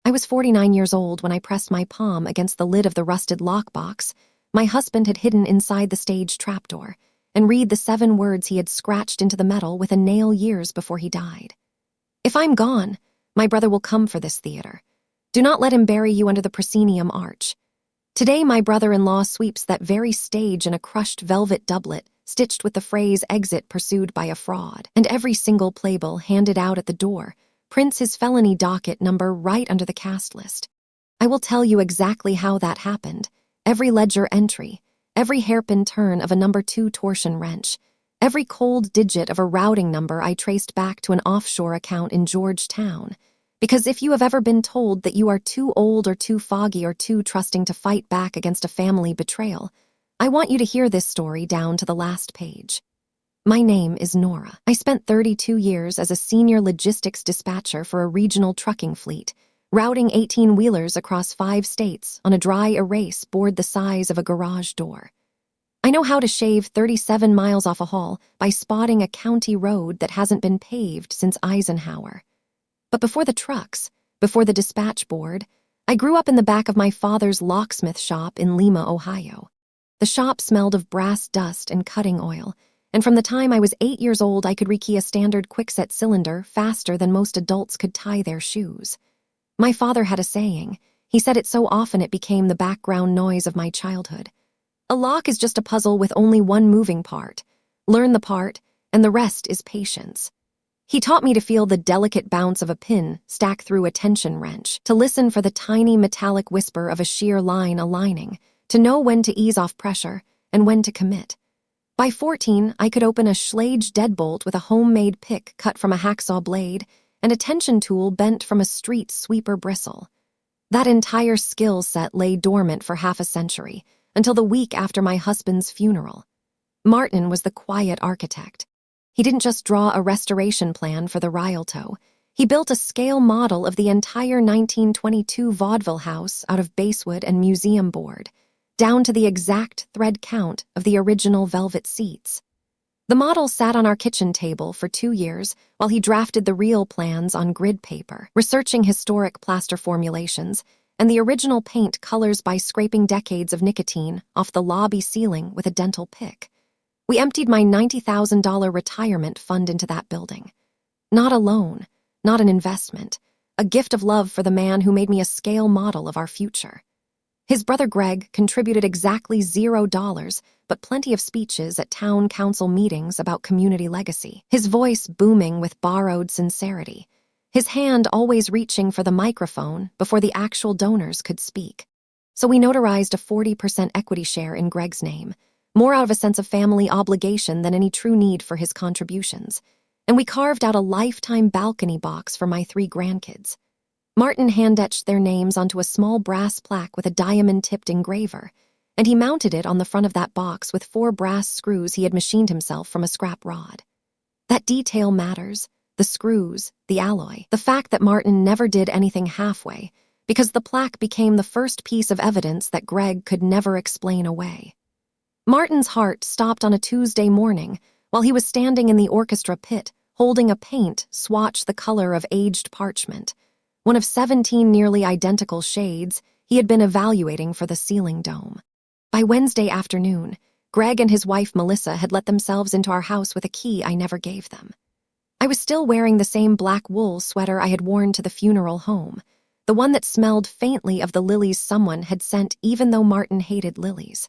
I was 49 years old when I pressed my palm against the lid of the rusted lockbox my husband had hidden inside the stage trapdoor, and read the 7 words he had scratched into the metal with a nail years before he died. If I'm gone, my brother will come for this theater. Do not let him bury you under the proscenium arch. Today my brother-in-law sweeps that very stage in a crushed velvet doublet stitched with the phrase "exit pursued by a fraud," and every single playbill handed out at the door prints his felony docket number right under the cast list. I will tell you exactly how that happened, every ledger entry, every hairpin turn of a number 2 torsion wrench, every cold digit of a routing number I traced back to an offshore account in Georgetown. Because if you have ever been told that you are too old or too foggy or too trusting to fight back against a family betrayal, I want you to hear this story down to the last page. My name is Nora. I spent 32 years as a senior logistics dispatcher for a regional trucking fleet, routing 18-wheelers across 5 states on a dry erase board the size of a garage door. I know how to shave 37 miles off a haul by spotting a county road that hasn't been paved since Eisenhower. But before the trucks, before the dispatch board, I grew up in the back of my father's locksmith shop in Lima, Ohio. The shop smelled of brass dust and cutting oil, and from the time I was 8 years old I could rekey a standard quickset cylinder faster than most adults could tie their shoes. My father had a saying. He said it so often it became the background noise of my childhood. A lock is just a puzzle with only one moving part. Learn the part, and the rest is patience. He taught me to feel the delicate bounce of a pin stack through a tension wrench, to listen for the tiny metallic whisper of a shear line aligning, to know when to ease off pressure and when to commit. By 14, I could open a Schlage deadbolt with a homemade pick cut from a hacksaw blade and a tension tool bent from a street sweeper bristle. That entire skill set lay dormant for half a century, until the week after my husband's funeral. Martin was the quiet architect. He didn't just draw a restoration plan for the Rialto. He built a scale model of the entire 1922 vaudeville house out of basswood and museum board, down to the exact thread count of the original velvet seats. The model sat on our kitchen table for 2 years while he drafted the real plans on grid paper, researching historic plaster formulations and the original paint colors by scraping decades of nicotine off the lobby ceiling with a dental pick. We emptied my $90,000 retirement fund into that building. Not a loan, not an investment, a gift of love for the man who made me a scale model of our future. His brother Greg contributed exactly $0, but plenty of speeches at town council meetings about community legacy, his voice booming with borrowed sincerity, his hand always reaching for the microphone before the actual donors could speak. So we notarized a 40% equity share in Greg's name, more out of a sense of family obligation than any true need for his contributions, and we carved out a lifetime balcony box for my 3 grandkids. Martin hand-etched their names onto a small brass plaque with a diamond-tipped engraver, and he mounted it on the front of that box with 4 brass screws he had machined himself from a scrap rod. That detail matters, the screws, the alloy, the fact that Martin never did anything halfway, because the plaque became the first piece of evidence that Greg could never explain away. Martin's heart stopped on a Tuesday morning while he was standing in the orchestra pit, holding a paint swatched the color of aged parchment, one of 17 nearly identical shades he had been evaluating for the ceiling dome. By Wednesday afternoon, Greg and his wife Melissa had let themselves into our house with a key I never gave them. I was still wearing the same black wool sweater I had worn to the funeral home, the one that smelled faintly of the lilies someone had sent even though Martin hated lilies.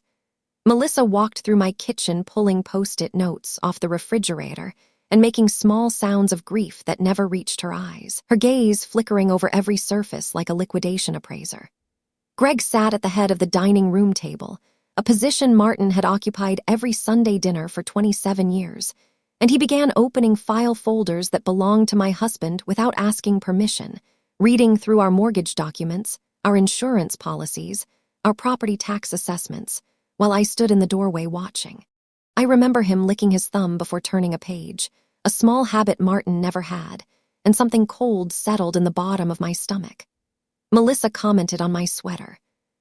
Melissa walked through my kitchen pulling Post-it notes off the refrigerator and making small sounds of grief that never reached her eyes, her gaze flickering over every surface like a liquidation appraiser. Greg sat at the head of the dining room table, a position Martin had occupied every Sunday dinner for 27 years, and he began opening file folders that belonged to my husband without asking permission, reading through our mortgage documents, our insurance policies, our property tax assessments, while I stood in the doorway watching. I remember him licking his thumb before turning a page, a small habit Martin never had, and something cold settled in the bottom of my stomach. Melissa commented on my sweater.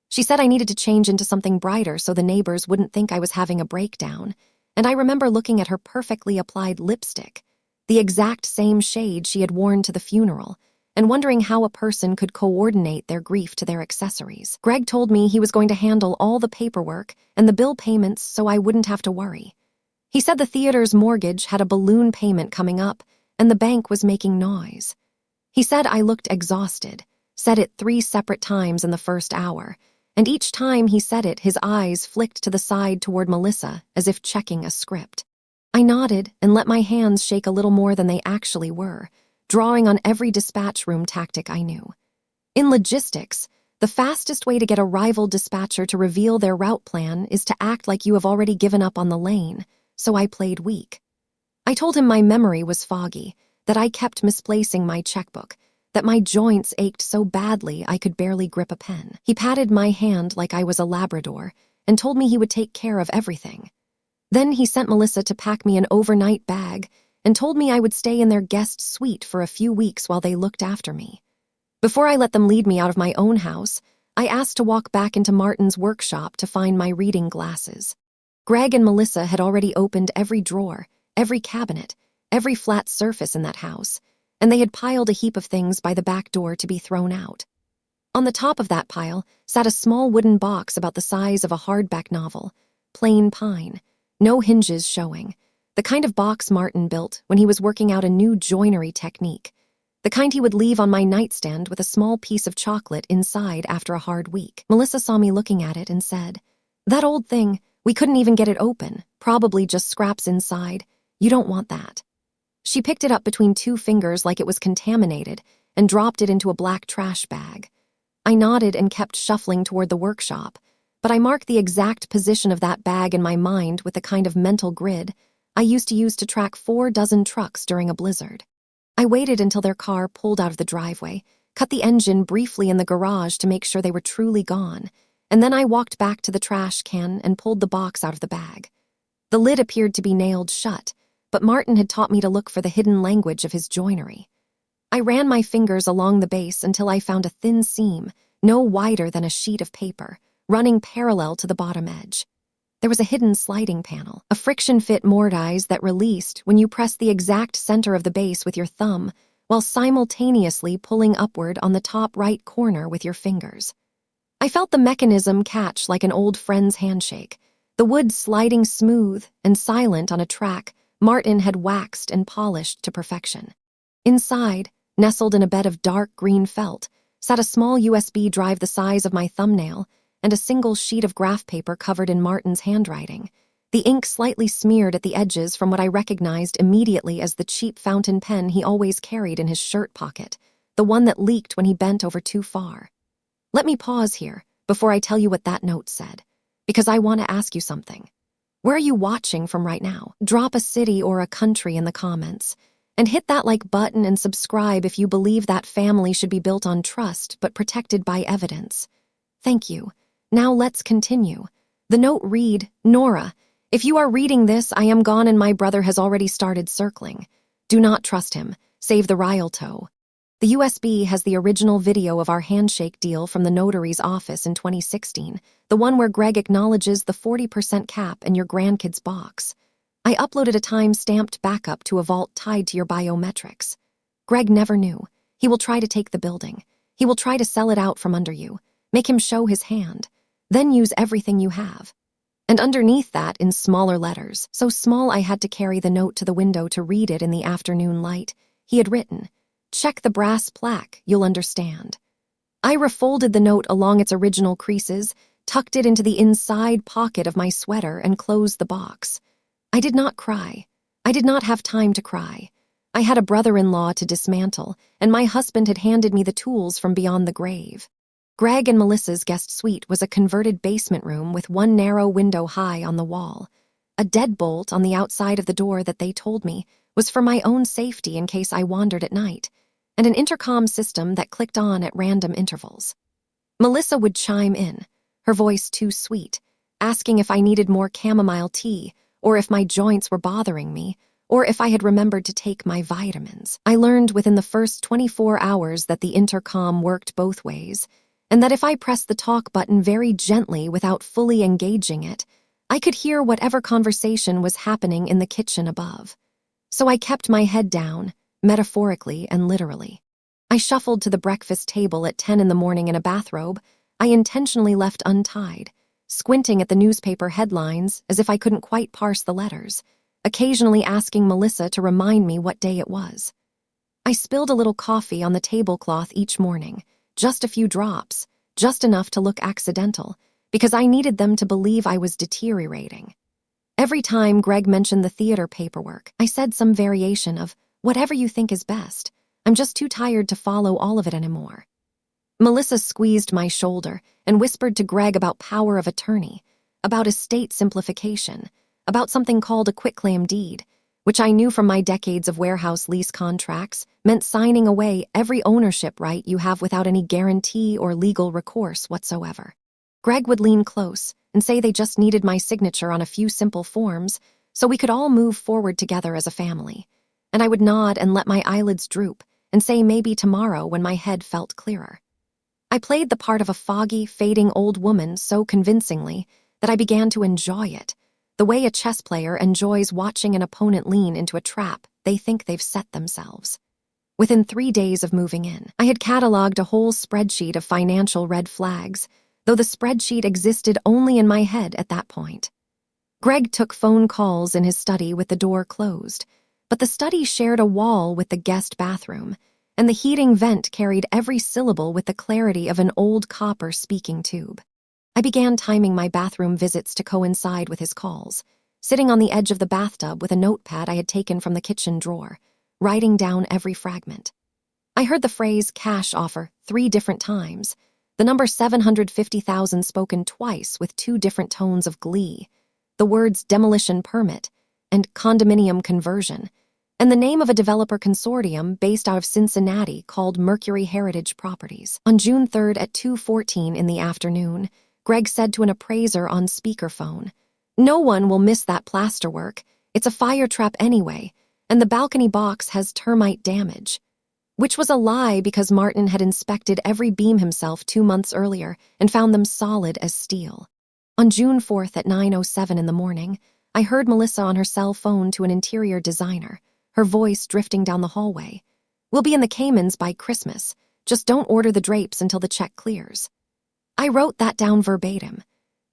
She said I needed to change into something brighter so the neighbors wouldn't think I was having a breakdown, and I remember looking at her perfectly applied lipstick, the exact same shade she had worn to the funeral, and wondering how a person could coordinate their grief to their accessories. Greg told me he was going to handle all the paperwork and the bill payments so I wouldn't have to worry. He said the theater's mortgage had a balloon payment coming up, and the bank was making noise. He said I looked exhausted, said it 3 separate times in the first hour, and each time he said it, his eyes flicked to the side toward Melissa as if checking a script. I nodded and let my hands shake a little more than they actually were, drawing on every dispatch room tactic I knew. In logistics, the fastest way to get a rival dispatcher to reveal their route plan is to act like you have already given up on the lane, so I played weak. I told him my memory was foggy, that I kept misplacing my checkbook, that my joints ached so badly I could barely grip a pen. He patted my hand like I was a Labrador and told me he would take care of everything. Then he sent Melissa to pack me an overnight bag and told me I would stay in their guest suite for a few weeks while they looked after me. Before I let them lead me out of my own house, I asked to walk back into Martin's workshop to find my reading glasses. Greg and Melissa had already opened every drawer, every cabinet, every flat surface in that house, and they had piled a heap of things by the back door to be thrown out. On the top of that pile sat a small wooden box about the size of a hardback novel, plain pine, no hinges showing, the kind of box Martin built when he was working out a new joinery technique, the kind he would leave on my nightstand with a small piece of chocolate inside after a hard week. Melissa saw me looking at it and said, "That old thing, we couldn't even get it open, probably just scraps inside. You don't want that." She picked it up between 2 fingers like it was contaminated and dropped it into a black trash bag. I nodded and kept shuffling toward the workshop, but I marked the exact position of that bag in my mind with the kind of mental grid I used to use to track 4 dozen trucks during a blizzard. I waited until their car pulled out of the driveway, cut the engine briefly in the garage to make sure they were truly gone, and then I walked back to the trash can and pulled the box out of the bag. The lid appeared to be nailed shut, but Martin had taught me to look for the hidden language of his joinery. I ran my fingers along the base until I found a thin seam, no wider than a sheet of paper, running parallel to the bottom edge. There was a hidden sliding panel, a friction-fit mortise that released when you pressed the exact center of the base with your thumb, while simultaneously pulling upward on the top right corner with your fingers. I felt the mechanism catch like an old friend's handshake, the wood sliding smooth and silent on a track Martin had waxed and polished to perfection. Inside, nestled in a bed of dark green felt, sat a small USB drive the size of my thumbnail and a single sheet of graph paper covered in Martin's handwriting, the ink slightly smeared at the edges from what I recognized immediately as the cheap fountain pen he always carried in his shirt pocket, the one that leaked when he bent over too far. Let me pause here before I tell you what that note said, because I want to ask you something. Where are you watching from right now? Drop a city or a country in the comments, and hit that like button and subscribe if you believe that family should be built on trust but protected by evidence. Thank you. Now let's continue. The note read, "Nora, if you are reading this, I am gone and my brother has already started circling. Do not trust him. Save the Rialto." The USB has the original video of our handshake deal from the notary's office in 2016, the one where Greg acknowledges the 40% cap in your grandkid's box. I uploaded a time-stamped backup to a vault tied to your biometrics. Greg never knew. He will try to take the building. He will try to sell it out from under you, make him show his hand, then use everything you have. And underneath that, in smaller letters, so small I had to carry the note to the window to read it in the afternoon light, he had written, "Check the brass plaque, you'll understand." I refolded the note along its original creases, tucked it into the inside pocket of my sweater, and closed the box. I did not cry. I did not have time to cry. I had a brother-in-law to dismantle, and my husband had handed me the tools from beyond the grave. Greg and Melissa's guest suite was a converted basement room with one narrow window high on the wall. A deadbolt on the outside of the door that they told me was for my own safety in case I wandered at night, and an intercom system that clicked on at random intervals. Melissa would chime in, her voice too sweet, asking if I needed more chamomile tea, or if my joints were bothering me, or if I had remembered to take my vitamins. I learned within the first 24 hours that the intercom worked both ways, and that if I pressed the talk button very gently without fully engaging it, I could hear whatever conversation was happening in the kitchen above. So I kept my head down, metaphorically and literally. I shuffled to the breakfast table at 10 in the morning in a bathrobe I intentionally left untied, squinting at the newspaper headlines as if I couldn't quite parse the letters, occasionally asking Melissa to remind me what day it was. I spilled a little coffee on the tablecloth each morning, just a few drops, just enough to look accidental, because I needed them to believe I was deteriorating. Every time Greg mentioned the theater paperwork, I said some variation of, "Whatever you think is best. I'm just too tired to follow all of it anymore." Melissa squeezed my shoulder and whispered to Greg about power of attorney, about estate simplification, about something called a quitclaim deed, which I knew from my decades of warehouse lease contracts meant signing away every ownership right you have without any guarantee or legal recourse whatsoever. Greg would lean close and say they just needed my signature on a few simple forms so we could all move forward together as a family, and I would nod and let my eyelids droop and say maybe tomorrow when my head felt clearer. I played the part of a foggy, fading old woman so convincingly that I began to enjoy it, the way a chess player enjoys watching an opponent lean into a trap they think they've set themselves. Within 3 days of moving in, I had cataloged a whole spreadsheet of financial red flags, though the spreadsheet existed only in my head at that point. Greg took phone calls in his study with the door closed, but the study shared a wall with the guest bathroom, and the heating vent carried every syllable with the clarity of an old copper speaking tube. I began timing my bathroom visits to coincide with his calls, sitting on the edge of the bathtub with a notepad I had taken from the kitchen drawer, writing down every fragment. I heard the phrase cash offer 3 different times, the number 750,000 spoken twice with 2 different tones of glee, the words demolition permit and condominium conversion, and the name of a developer consortium based out of Cincinnati called Mercury Heritage Properties. On June 3rd at 2:14 in the afternoon, Greg said to an appraiser on speakerphone, "No one will miss that plasterwork. It's a fire trap anyway, and the balcony box has termite damage." Which was a lie because Martin had inspected every beam himself 2 months earlier and found them solid as steel. On June 4th at 9:07 in the morning, I heard Melissa on her cell phone to an interior designer, her voice drifting down the hallway. "We'll be in the Caymans by Christmas. Just don't order the drapes until the check clears." I wrote that down verbatim.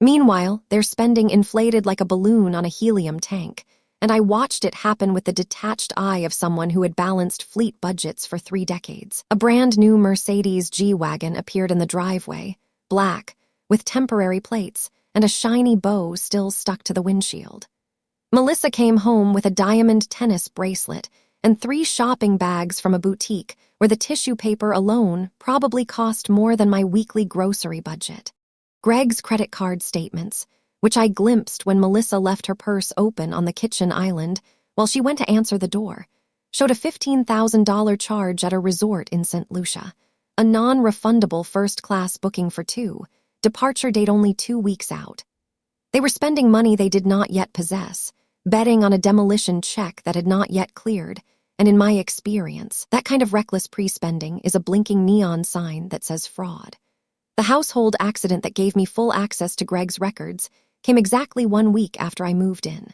Meanwhile, their spending inflated like a balloon on a helium tank, and I watched it happen with the detached eye of someone who had balanced fleet budgets for 3 decades. A brand new Mercedes G-Wagon appeared in the driveway, black, with temporary plates, and a shiny bow still stuck to the windshield. Melissa came home with a diamond tennis bracelet and 3 shopping bags from a boutique where the tissue paper alone probably cost more than my weekly grocery budget. Greg's credit card statements, which I glimpsed when Melissa left her purse open on the kitchen island while she went to answer the door, showed a $15,000 charge at a resort in St. Lucia, a non-refundable first-class booking for 2, departure date only 2 weeks out. They were spending money they did not yet possess, betting on a demolition check that had not yet cleared, and in my experience, that kind of reckless pre-spending is a blinking neon sign that says fraud. The household accident that gave me full access to Greg's records came exactly 1 week after I moved in.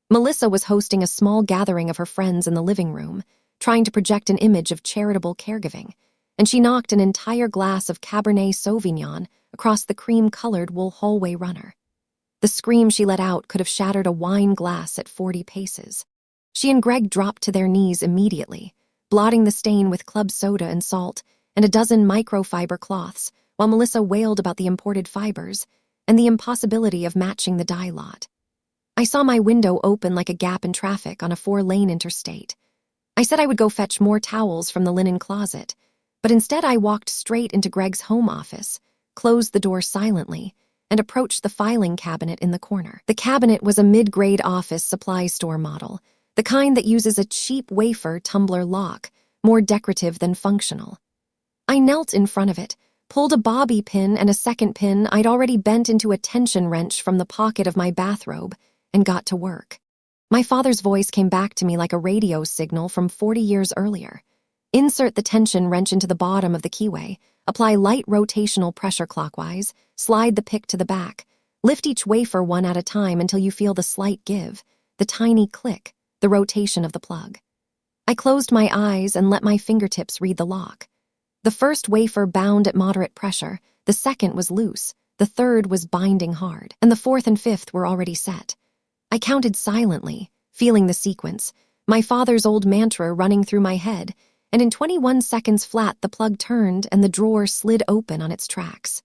Melissa was hosting a small gathering of her friends in the living room, trying to project an image of charitable caregiving, and she knocked an entire glass of Cabernet Sauvignon across the cream-colored wool hallway runner. The scream she let out could have shattered a wine glass at 40 paces. She and Greg dropped to their knees immediately, blotting the stain with club soda and salt and a dozen microfiber cloths, while Melissa wailed about the imported fibers and the impossibility of matching the dye lot. I saw my window open like a gap in traffic on a 4-lane interstate. I said I would go fetch more towels from the linen closet, but instead I walked straight into Greg's home office, closed the door silently, and approached the filing cabinet in the corner. The cabinet was a mid-grade office supply store model, the kind that uses a cheap wafer tumbler lock, more decorative than functional. I knelt in front of it, pulled a bobby pin and a second pin I'd already bent into a tension wrench from the pocket of my bathrobe, and got to work. My father's voice came back to me like a radio signal from 40 years earlier. Insert the tension wrench into the bottom of the keyway, apply light rotational pressure clockwise, slide the pick to the back, lift each wafer one at a time until you feel the slight give, the tiny click, the rotation of the plug. I closed my eyes and let my fingertips read the lock. The first wafer bound at moderate pressure, the second was loose, the third was binding hard, and the fourth and fifth were already set. I counted silently, feeling the sequence, my father's old mantra running through my head, and in 21 seconds flat the plug turned and the drawer slid open on its tracks.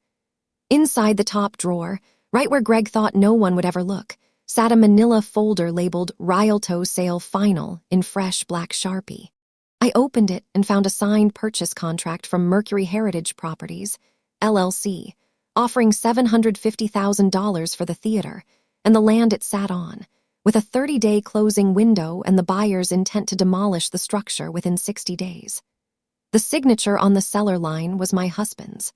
Inside the top drawer, right where Greg thought no one would ever look, sat a manila folder labeled Rialto Sale Final in fresh black Sharpie. I opened it and found a signed purchase contract from Mercury Heritage Properties, LLC, offering $750,000 for the theater and the land it sat on, with a 30-day closing window and the buyer's intent to demolish the structure within 60 days. The signature on the seller line was my husband's.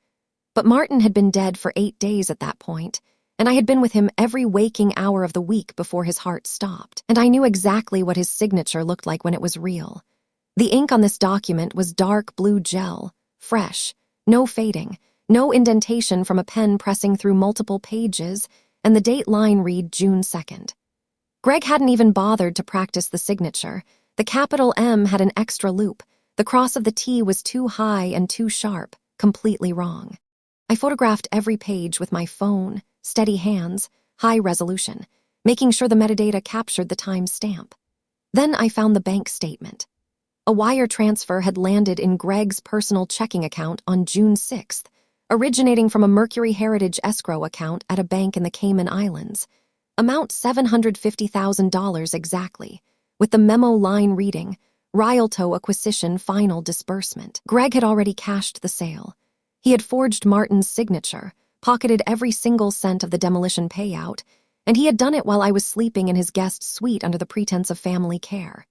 But Martin had been dead for 8 days at that point, and I had been with him every waking hour of the week before his heart stopped, and I knew exactly what his signature looked like when it was real. The ink on this document was dark blue gel, fresh, no fading, no indentation from a pen pressing through multiple pages, and the date line read June 2nd. Greg hadn't even bothered to practice the signature. The capital M had an extra loop. The cross of the T was too high and too sharp, completely wrong. I photographed every page with my phone, steady hands, high resolution, making sure the metadata captured the time stamp. Then I found the bank statement. A wire transfer had landed in Greg's personal checking account on June 6th, originating from a Mercury Heritage escrow account at a bank in the Cayman Islands. Amount $750,000 exactly, with the memo line reading, Rialto Acquisition Final Disbursement. Greg had already cashed the sale. He had forged Martin's signature, pocketed every single cent of the demolition payout, and he had done it while I was sleeping in his guest suite under the pretense of family care.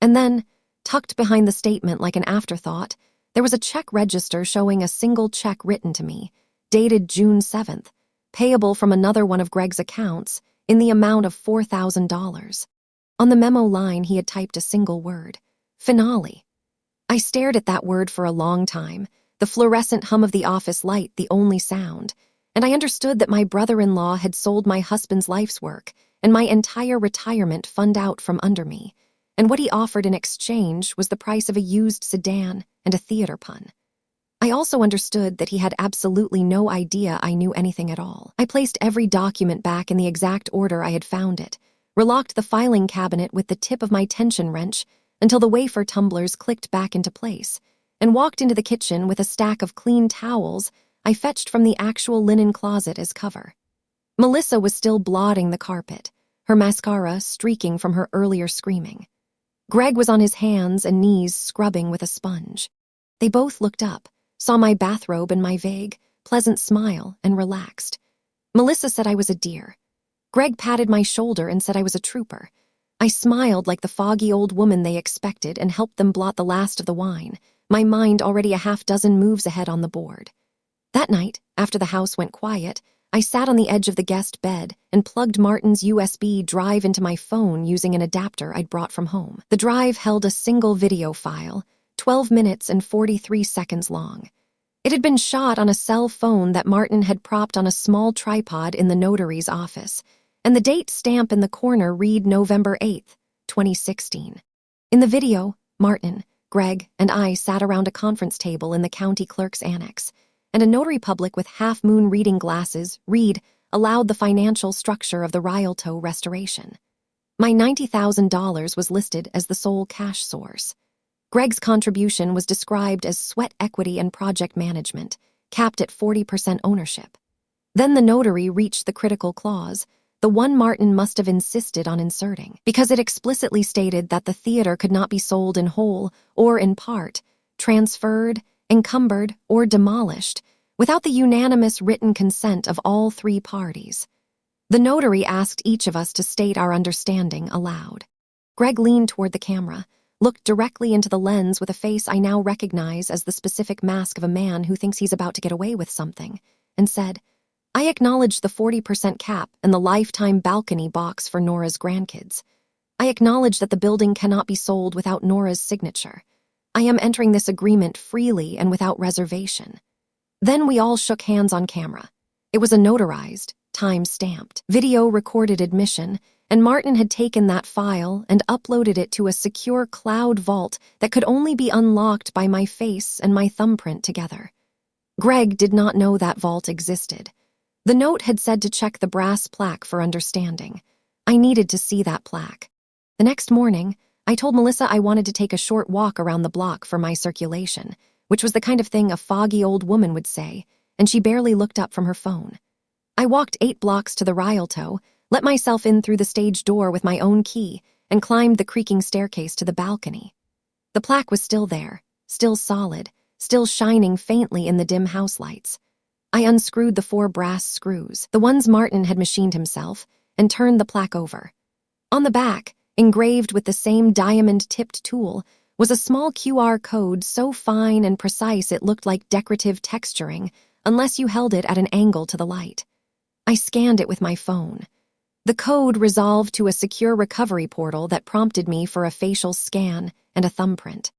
And then, tucked behind the statement like an afterthought, there was a check register showing a single check written to me, dated June 7th, payable from another one of Greg's accounts, in the amount of $4,000. On the memo line, he had typed a single word, finale. I stared at that word for a long time, the fluorescent hum of the office light the only sound, and I understood that my brother-in-law had sold my husband's life's work and my entire retirement fund out from under me, and what he offered in exchange was the price of a used sedan and a theater pun. I also understood that he had absolutely no idea I knew anything at all. I placed every document back in the exact order I had found it, relocked the filing cabinet with the tip of my tension wrench until the wafer tumblers clicked back into place, and walked into the kitchen with a stack of clean towels I fetched from the actual linen closet as cover. Melissa was still blotting the carpet, her mascara streaking from her earlier screaming. Greg was on his hands and knees scrubbing with a sponge. They both looked up, saw my bathrobe and my vague, pleasant smile, and relaxed. Melissa said I was a dear. Greg patted my shoulder and said I was a trooper. I smiled like the foggy old woman they expected and helped them blot the last of the wine, my mind already a half-dozen moves ahead on the board. That night, after the house went quiet, I sat on the edge of the guest bed and plugged Martin's USB drive into my phone using an adapter I'd brought from home. The drive held a single video file, 12 minutes and 43 seconds long. It had been shot on a cell phone that Martin had propped on a small tripod in the notary's office, and the date stamp in the corner read November 8th, 2016. In the video, Martin, Greg, and I sat around a conference table in the county clerk's annex, and a notary public with half-moon reading glasses read aloud the financial structure of the Rialto restoration. My $90,000 was listed as the sole cash source. Greg's contribution was described as sweat equity and project management, capped at 40% ownership. Then the notary reached the critical clause, the one Martin must have insisted on inserting, because it explicitly stated that the theater could not be sold in whole or in part, transferred, encumbered, or demolished without the unanimous written consent of all three parties. The notary asked each of us to state our understanding aloud. Greg leaned toward the camera, looked directly into the lens with a face I now recognize as the specific mask of a man who thinks he's about to get away with something, and said, I acknowledge the 40% cap and the lifetime balcony box for Nora's grandkids. I acknowledge that the building cannot be sold without Nora's signature. I am entering this agreement freely and without reservation. Then we all shook hands on camera. It was a notarized, time-stamped, video-recorded admission, and Martin had taken that file and uploaded it to a secure cloud vault that could only be unlocked by my face and my thumbprint together. Greg did not know that vault existed. The note had said to check the brass plaque for understanding. I needed to see that plaque. The next morning, I told Melissa I wanted to take a short walk around the block for my circulation, which was the kind of thing a foggy old woman would say, and she barely looked up from her phone. I walked 8 blocks to the Rialto, let myself in through the stage door with my own key, and climbed the creaking staircase to the balcony. The plaque was still there, still solid, still shining faintly in the dim house lights. I unscrewed the 4 brass screws, the ones Martin had machined himself, and turned the plaque over. On the back, engraved with the same diamond-tipped tool, was a small QR code so fine and precise it looked like decorative texturing, unless you held it at an angle to the light. I scanned it with my phone. The code resolved to a secure recovery portal that prompted me for a facial scan and a thumbprint.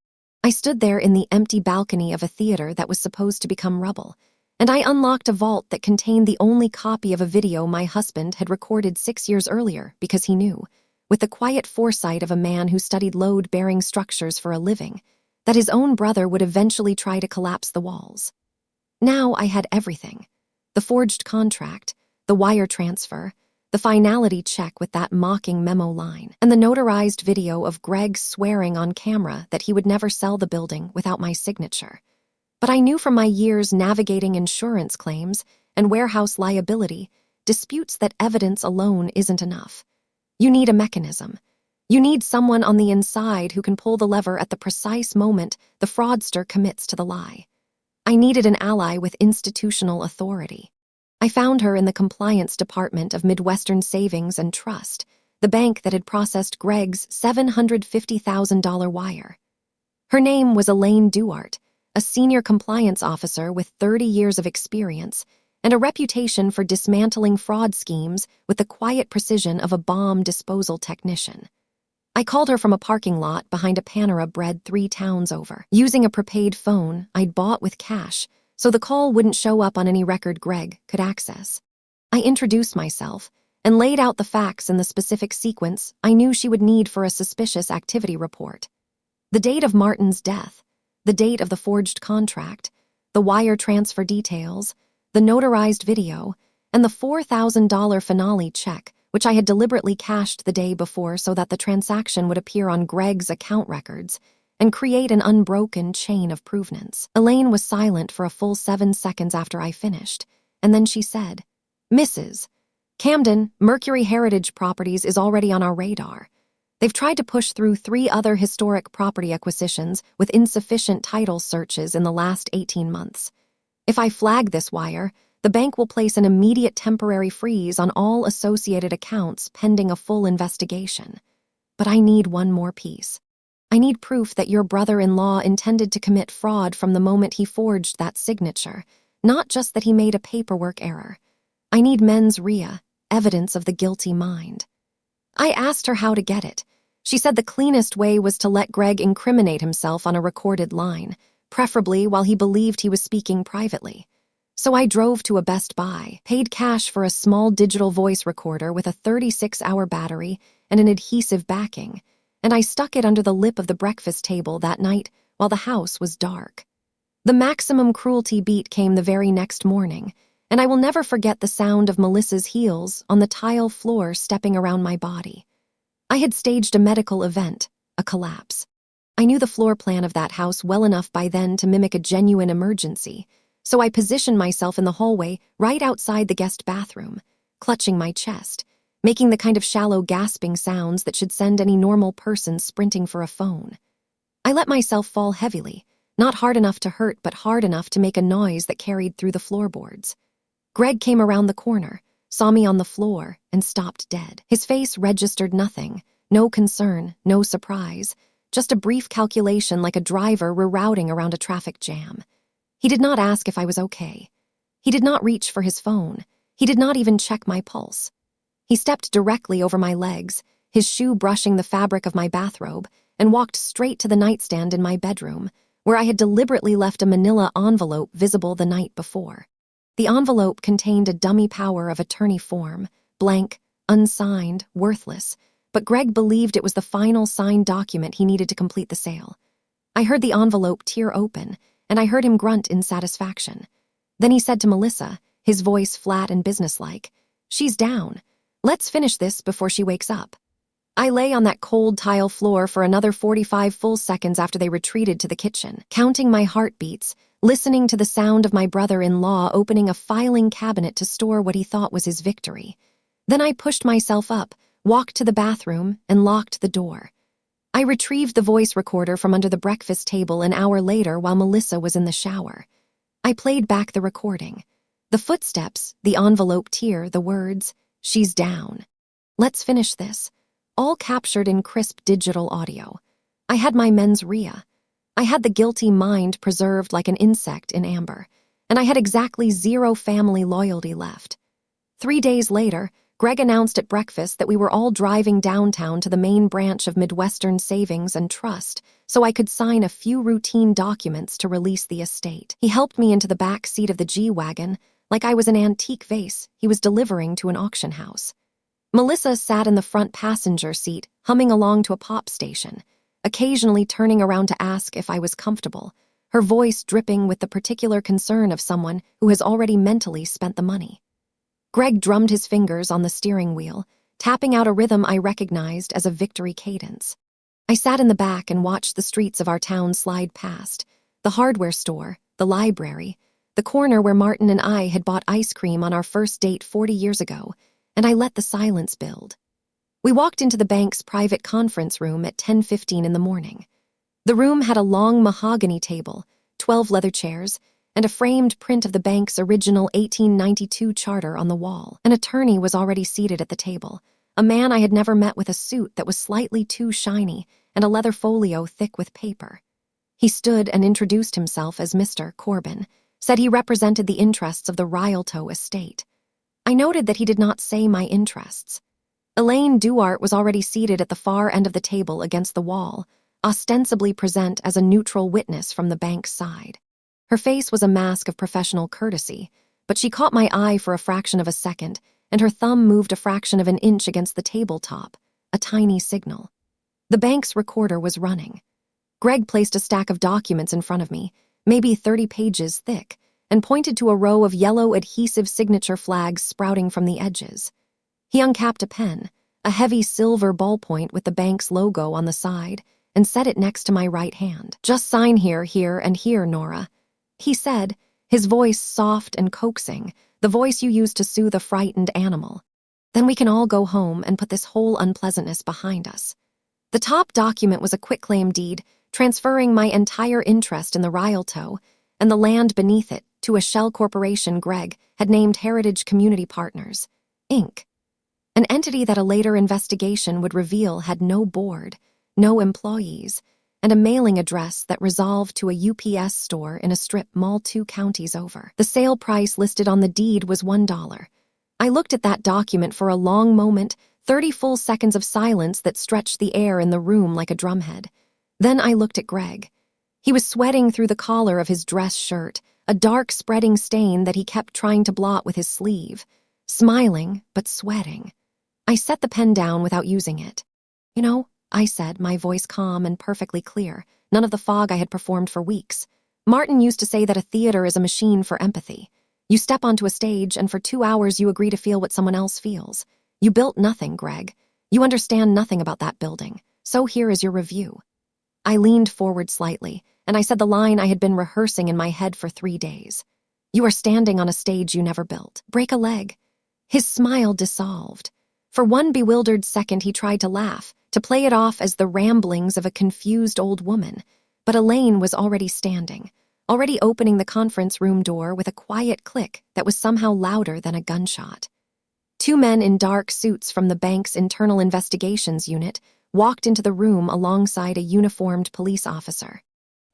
I stood there in the empty balcony of a theater that was supposed to become rubble, and I unlocked a vault that contained the only copy of a video my husband had recorded 6 years earlier because he knew, with the quiet foresight of a man who studied load-bearing structures for a living, that his own brother would eventually try to collapse the walls. Now I had everything: the forged contract, the wire transfer, the finality check with that mocking memo line, and the notarized video of Greg swearing on camera that he would never sell the building without my signature. But I knew from my years navigating insurance claims and warehouse liability disputes that evidence alone isn't enough. You need a mechanism. You need someone on the inside who can pull the lever at the precise moment the fraudster commits to the lie. I needed an ally with institutional authority. I found her in the compliance department of Midwestern Savings and Trust, the bank that had processed Greg's $750,000 wire. Her name was Elaine Duart, a senior compliance officer with 30 years of experience and a reputation for dismantling fraud schemes with the quiet precision of a bomb disposal technician. I called her from a parking lot behind a Panera Bread 3 towns over, using a prepaid phone I'd bought with cash, so the call wouldn't show up on any record Greg could access. I introduced myself and laid out the facts in the specific sequence I knew she would need for a suspicious activity report. The date of Martin's death, the date of the forged contract, the wire transfer details, the notarized video, and the $4,000 finale check, which I had deliberately cashed the day before so that the transaction would appear on Greg's account records and create an unbroken chain of provenance. Elaine was silent for a full 7 seconds after I finished, and then she said, "Mrs. Camden, Mercury Heritage Properties is already on our radar. They've tried to push through 3 other historic property acquisitions with insufficient title searches in the last 18 months. If I flag this wire, the bank will place an immediate temporary freeze on all associated accounts pending a full investigation. But I need one more piece. I need proof that your brother-in-law intended to commit fraud from the moment he forged that signature, not just that he made a paperwork error. I need mens rea, evidence of the guilty mind." I asked her how to get it. She said the cleanest way was to let Greg incriminate himself on a recorded line, preferably while he believed he was speaking privately. So I drove to a Best Buy, paid cash for a small digital voice recorder with a 36-hour battery and an adhesive backing, and I stuck it under the lip of the breakfast table that night while the house was dark. The maximum cruelty beat came the very next morning, and I will never forget the sound of Melissa's heels on the tile floor stepping around my body. I had staged a medical event, a collapse. I knew the floor plan of that house well enough by then to mimic a genuine emergency, so I positioned myself in the hallway right outside the guest bathroom, clutching my chest, making the kind of shallow gasping sounds that should send any normal person sprinting for a phone. I let myself fall heavily, not hard enough to hurt but hard enough to make a noise that carried through the floorboards. Greg came around the corner, saw me on the floor, and stopped dead. His face registered nothing, no concern, no surprise, just a brief calculation like a driver rerouting around a traffic jam. He did not ask if I was okay. He did not reach for his phone. He did not even check my pulse. He stepped directly over my legs, his shoe brushing the fabric of my bathrobe, and walked straight to the nightstand in my bedroom, where I had deliberately left a manila envelope visible the night before. The envelope contained a dummy power of attorney form, blank, unsigned, worthless, but Greg believed it was the final signed document he needed to complete the sale. I heard the envelope tear open, and I heard him grunt in satisfaction. Then he said to Melissa, his voice flat and businesslike, "She's down. Let's finish this before she wakes up." I lay on that cold tile floor for another 45 full seconds after they retreated to the kitchen, counting my heartbeats, listening to the sound of my brother-in-law opening a filing cabinet to store what he thought was his victory. Then I pushed myself up, walked to the bathroom, and locked the door. I retrieved the voice recorder from under the breakfast table an hour later while Melissa was in the shower. I played back the recording. The footsteps, the envelope tear, the words, "She's down. Let's finish this," all captured in crisp digital audio. I had my mens rea. I had the guilty mind preserved like an insect in amber, and I had exactly 0 family loyalty left. 3 days later, Greg announced at breakfast that we were all driving downtown to the main branch of Midwestern Savings and Trust so I could sign a few routine documents to release the estate. He helped me into the back seat of the G-Wagon like I was an antique vase he was delivering to an auction house. Melissa sat in the front passenger seat, humming along to a pop station, occasionally turning around to ask if I was comfortable, her voice dripping with the particular concern of someone who has already mentally spent the money. Greg drummed his fingers on the steering wheel, tapping out a rhythm I recognized as a victory cadence. I sat in the back and watched the streets of our town slide past, the hardware store, the library, the corner where Martin and I had bought ice cream on our first date 40 years ago, and I let the silence build. We walked into the bank's private conference room at 10:15 in the morning. The room had a long mahogany table, 12 leather chairs, and a framed print of the bank's original 1892 charter on the wall. An attorney was already seated at the table, a man I had never met with a suit that was slightly too shiny and a leather folio thick with paper. He stood and introduced himself as Mr. Corbin, said he represented the interests of the Rialto estate. I noted that he did not say my interests. Elaine Duart was already seated at the far end of the table against the wall, ostensibly present as a neutral witness from the bank's side. Her face was a mask of professional courtesy, but she caught my eye for a fraction of a second, and her thumb moved a fraction of an inch against the tabletop, a tiny signal. The bank's recorder was running. Greg placed a stack of documents in front of me, maybe 30 pages thick, and pointed to a row of yellow adhesive signature flags sprouting from the edges. He uncapped a pen, a heavy silver ballpoint with the bank's logo on the side, and set it next to my right hand. "Just sign here, here, and here, Nora," he said, his voice soft and coaxing, the voice you use to soothe a frightened animal. "Then we can all go home and put this whole unpleasantness behind us." The top document was a quitclaim deed, transferring my entire interest in the Rialto and the land beneath it to a shell corporation Greg had named Heritage Community Partners, Inc., an entity that a later investigation would reveal had no board, no employees, and a mailing address that resolved to a UPS store in a strip mall 2 counties over. The sale price listed on the deed was $1. I looked at that document for a long moment, 30 full seconds of silence that stretched the air in the room like a drumhead. Then I looked at Greg. He was sweating through the collar of his dress shirt, a dark spreading stain that he kept trying to blot with his sleeve. Smiling, but sweating. I set the pen down without using it. "You know," I said, my voice calm and perfectly clear, none of the fog I had performed for weeks. "Martin used to say that a theater is a machine for empathy. You step onto a stage, and for 2 hours you agree to feel what someone else feels. You built nothing, Greg. You understand nothing about that building. So here is your review." I leaned forward slightly, and I said the line I had been rehearsing in my head for 3 days. "You are standing on a stage you never built. Break a leg." His smile dissolved. For one bewildered second he tried to laugh, to play it off as the ramblings of a confused old woman, but Elaine was already standing, already opening the conference room door with a quiet click that was somehow louder than a gunshot. 2 men in dark suits from the bank's internal investigations unit walked into the room alongside a uniformed police officer.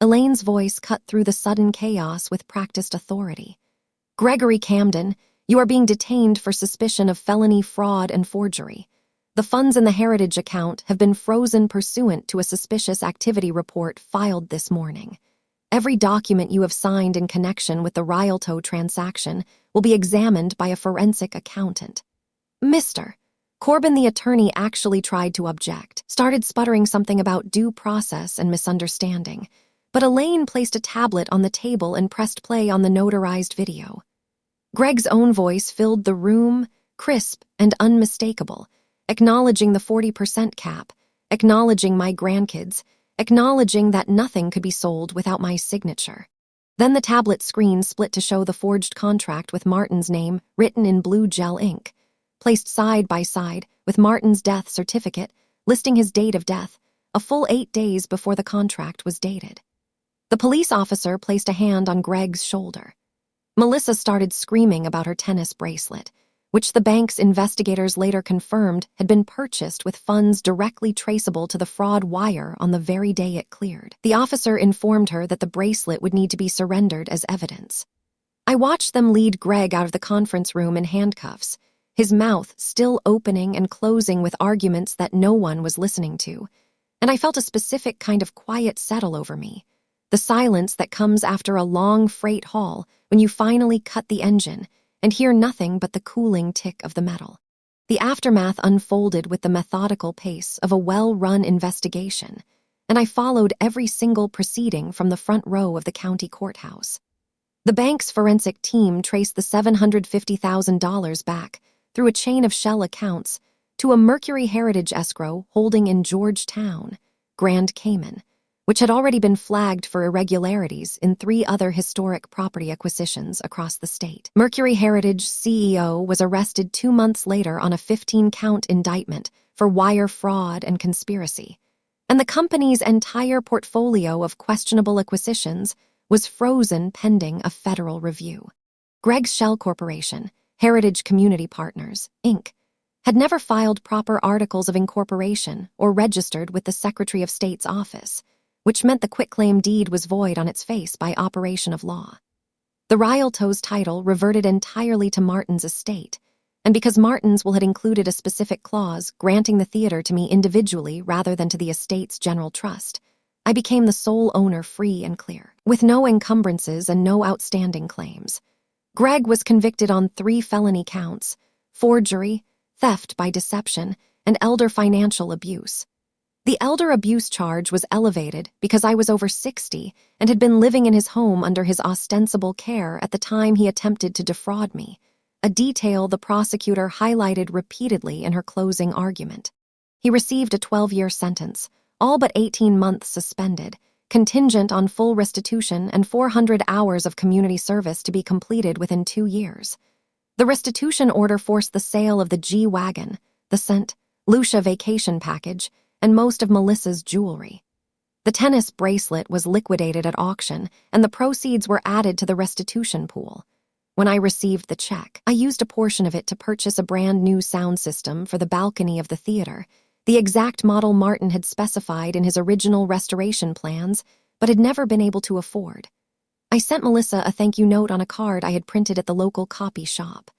Elaine's voice cut through the sudden chaos with practiced authority. "Gregory Camden, you are being detained for suspicion of felony fraud and forgery. The funds in the Heritage account have been frozen pursuant to a suspicious activity report filed this morning. Every document you have signed in connection with the Rialto transaction will be examined by a forensic accountant. Mr. Corbin, the attorney, actually tried to object, started sputtering something about due process and misunderstanding, but Elaine placed a tablet on the table and pressed play on the notarized video. Greg's own voice filled the room, crisp and unmistakable, acknowledging the 40% cap, acknowledging my grandkids, acknowledging that nothing could be sold without my signature. Then the tablet screen split to show the forged contract with Martin's name written in blue gel ink, placed side by side with Martin's death certificate listing his date of death, a full 8 days before the contract was dated. The police officer placed a hand on Greg's shoulder. Melissa started screaming about her tennis bracelet, which the bank's investigators later confirmed had been purchased with funds directly traceable to the fraud wire on the very day it cleared. The officer informed her that the bracelet would need to be surrendered as evidence. I watched them lead Greg out of the conference room in handcuffs, his mouth still opening and closing with arguments that no one was listening to, and I felt a specific kind of quiet settle over me, the silence that comes after a long freight haul when you finally cut the engine and hear nothing but the cooling tick of the metal. The aftermath unfolded with the methodical pace of a well-run investigation, and I followed every single proceeding from the front row of the county courthouse. The bank's forensic team traced the $750,000 back through a chain of shell accounts to a Mercury Heritage escrow holding in Georgetown, Grand Cayman, which had already been flagged for irregularities in 3 other historic property acquisitions across the state. Mercury Heritage CEO was arrested 2 months later on a 15-count indictment for wire fraud and conspiracy, and the company's entire portfolio of questionable acquisitions was frozen pending a federal review. Greg's Shell Corporation, Heritage Community Partners, Inc., had never filed proper articles of incorporation or registered with the Secretary of State's office, which meant the quitclaim deed was void on its face by operation of law. The Rialto's title reverted entirely to Martin's estate, and because Martin's will had included a specific clause granting the theater to me individually rather than to the estate's general trust, I became the sole owner free and clear, with no encumbrances and no outstanding claims. Greg was convicted on 3 felony counts: forgery, theft by deception, and elder financial abuse. The elder abuse charge was elevated because I was over 60 and had been living in his home under his ostensible care at the time he attempted to defraud me, a detail the prosecutor highlighted repeatedly in her closing argument. He received a 12-year sentence, all but 18 months suspended, contingent on full restitution and 400 hours of community service to be completed within 2 years. The restitution order forced the sale of the G-Wagon, the St. Lucia vacation package, and most of Melissa's jewelry. The tennis bracelet was liquidated at auction, and the proceeds were added to the restitution pool. When I received the check, I used a portion of it to purchase a brand new sound system for the balcony of the theater, the exact model Martin had specified in his original restoration plans, but had never been able to afford. I sent Melissa a thank you note on a card I had printed at the local copy shop.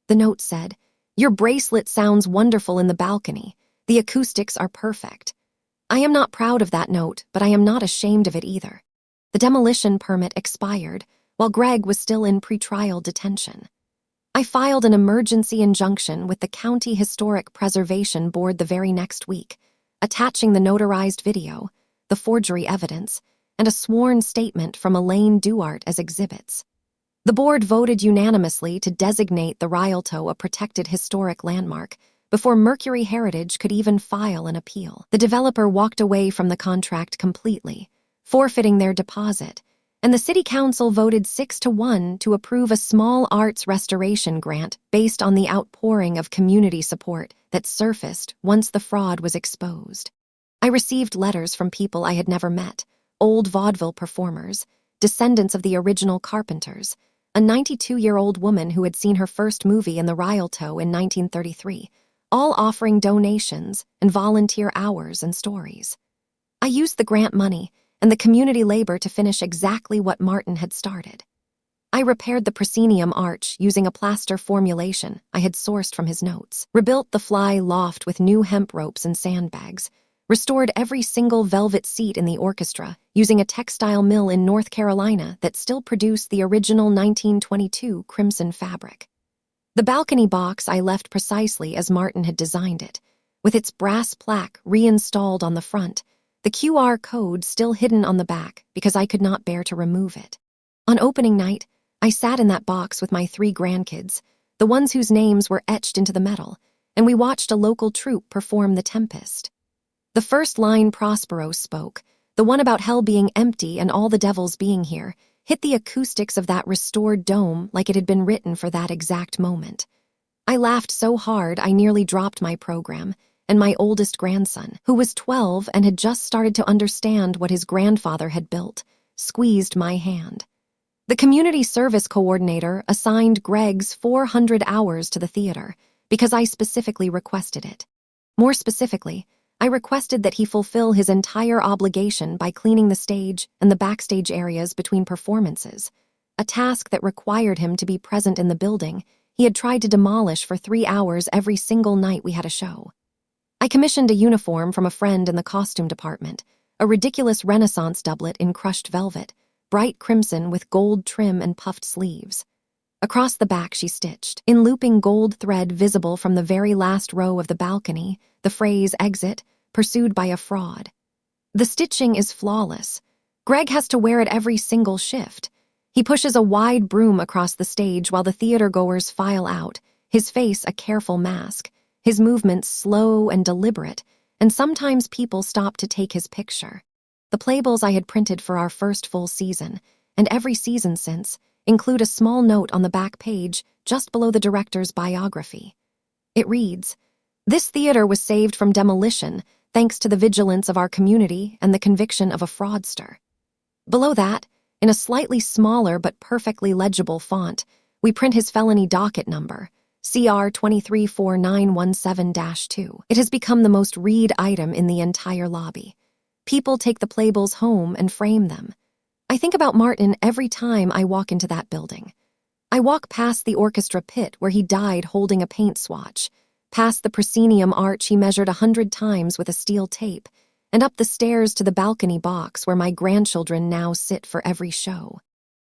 The note said, "Your bracelet sounds wonderful in the balcony. The acoustics are perfect." I am not proud of that note, but I am not ashamed of it either. The demolition permit expired, while Greg was still in pretrial detention. I filed an emergency injunction with the County Historic Preservation Board the very next week, attaching the notarized video, the forgery evidence, and a sworn statement from Elaine Duarte as exhibits. The board voted unanimously to designate the Rialto a protected historic landmark, before Mercury Heritage could even file an appeal. The developer walked away from the contract completely, forfeiting their deposit, and the city council voted 6-1 to approve a small arts restoration grant based on the outpouring of community support that surfaced once the fraud was exposed. I received letters from people I had never met, old vaudeville performers, descendants of the original carpenters, a 92-year-old woman who had seen her first movie in the Rialto in 1933, all offering donations and volunteer hours and stories. I used the grant money and the community labor to finish exactly what Martin had started. I repaired the proscenium arch using a plaster formulation I had sourced from his notes, rebuilt the fly loft with new hemp ropes and sandbags, restored every single velvet seat in the orchestra using a textile mill in North Carolina that still produced the original 1922 crimson fabric. The balcony box I left precisely as Martin had designed it, with its brass plaque reinstalled on the front, the QR code still hidden on the back because I could not bear to remove it. On opening night, I sat in that box with my 3 grandkids, the ones whose names were etched into the metal, and we watched a local troupe perform The Tempest. The first line Prospero spoke, the one about hell being empty and all the devils being here, hit the acoustics of that restored dome like it had been written for that exact moment. I laughed so hard I nearly dropped my program, and my oldest grandson, who was 12 and had just started to understand what his grandfather had built, squeezed my hand. The community service coordinator assigned Greg's 400 hours to the theater because I specifically requested it. More specifically, I requested that he fulfill his entire obligation by cleaning the stage and the backstage areas between performances, a task that required him to be present in the building he had tried to demolish for 3 hours every single night we had a show. I commissioned a uniform from a friend in the costume department, a ridiculous Renaissance doublet in crushed velvet, bright crimson with gold trim and puffed sleeves. Across the back she stitched, in looping gold thread visible from the very last row of the balcony, the phrase "exit," pursued by a fraud. The stitching is flawless. Greg has to wear it every single shift. He pushes a wide broom across the stage while the theatergoers file out, his face a careful mask, his movements slow and deliberate, and sometimes people stop to take his picture. The playbills I had printed for our first full season, and every season since, include a small note on the back page just below the director's biography. It reads, "This theater was saved from demolition thanks to the vigilance of our community and the conviction of a fraudster." Below that, in a slightly smaller but perfectly legible font, we print his felony docket number, CR 234917-2. It has become the most read item in the entire lobby. People take the playbills home and frame them. I think about Martin every time I walk into that building. I walk past the orchestra pit where he died holding a paint swatch, past the proscenium arch he measured 100 times with a steel tape, and up the stairs to the balcony box where my grandchildren now sit for every show.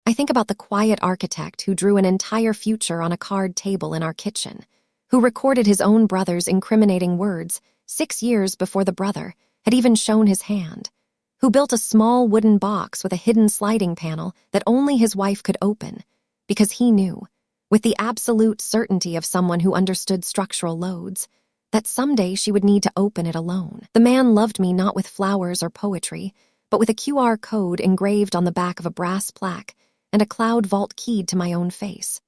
I think about the quiet architect who drew an entire future on a card table in our kitchen, who recorded his own brother's incriminating words 6 years before the brother had even shown his hand, who built a small wooden box with a hidden sliding panel that only his wife could open, because he knew, with the absolute certainty of someone who understood structural loads, that someday she would need to open it alone. The man loved me not with flowers or poetry, but with a QR code engraved on the back of a brass plaque and a cloud vault keyed to my own face.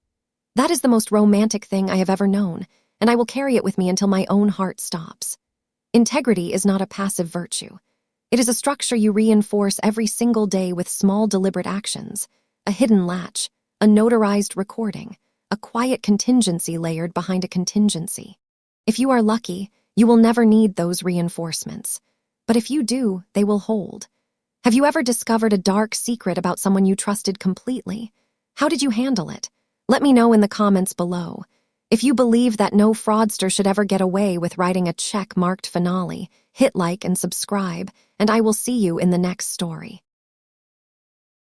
That is the most romantic thing I have ever known, and I will carry it with me until my own heart stops. Integrity is not a passive virtue. It is a structure you reinforce every single day with small deliberate actions, a hidden latch, a notarized recording, a quiet contingency layered behind a contingency. If you are lucky, you will never need those reinforcements. But if you do, they will hold. Have you ever discovered a dark secret about someone you trusted completely? How did you handle it? Let me know in the comments below. If you believe that no fraudster should ever get away with writing a check marked finale, hit like and subscribe, and I will see you in the next story.